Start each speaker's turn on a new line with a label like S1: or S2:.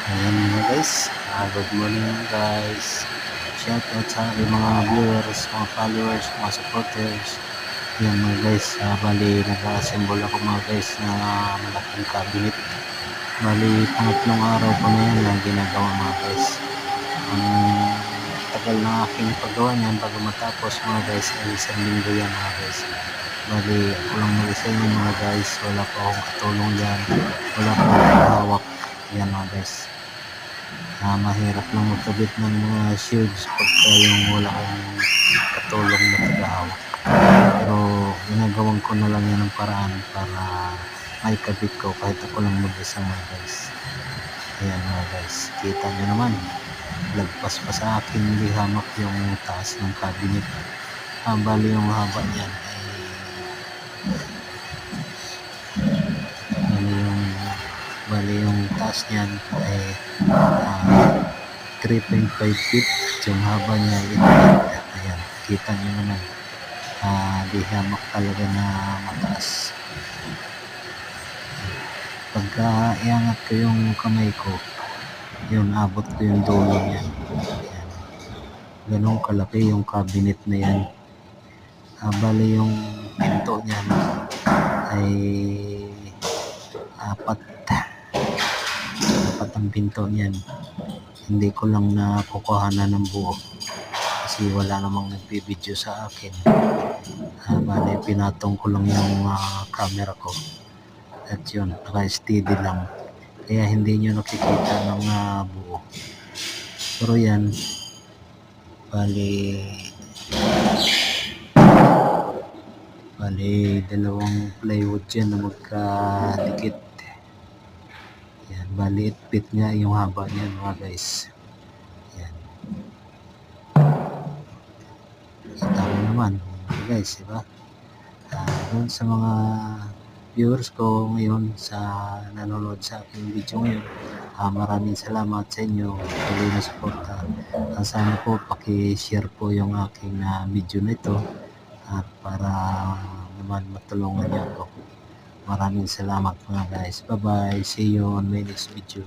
S1: Ayan mga guys, good morning guys. Shout out sa aking mga viewers, mga followers, mga supporters. Ayan mga guys, bali nag-assemble ako mga guys na malaking cabinet. Bali pangatlong araw ko na yan na ginagawa mga guys. Ang tagal na aking paggawa niyan bago matapos mga guys ay isang linggo yan mga guys. Bali ako lang mag-isa yun mga guys, wala pa akong katulong yan, wala pa akong hawak yan mga guys. Mahirap lang magkabit ng mga shields pagka yung wala akong katulong na tagahawak. Pero ginagawan ko na lang yan ng paraan para maikabit ko kahit ako lang mag-isa mga guys. Ayan mga guys, kita nyo naman, lagpas pa sa akin hindi hamak yung taas ng cabinet. Bali yung haba niyan bali yung taas niyan ay 3.5 feet, yung haba niya ay 8 feet. Ayan, kita nyo naman, di hamak talaga na mataas. Pagka iangat ko yung kamay ko, yun, abot ko yung dulo niyan. Ayan, ganun kalaki yung cabinet na yan. Bali yung pinto niyan ay apat ang pinto niyan. Hindi ko lang nakukuhanan ng buo kasi wala namang nagbibideo sa akin. Bali pinatong ko lang yung camera ko at yun, naka-steady lang kaya hindi nyo nakikita ng buo. Pero yan, bali dalawang plywood yan na magkadikit. Yan, bali 8 feet nga yung haba niyan mga guys. Yan, kita mo naman guys, diba? Doon sa mga viewers ko ngayon sa nanonood sa aking video ngayon, maraming salamat sa inyo tuloy na suporta. Sana po paki-share po yung aking video na ito at para naman matulungan niyo ako. Maraming salamat mga guys. Bye bye, see you on my next video.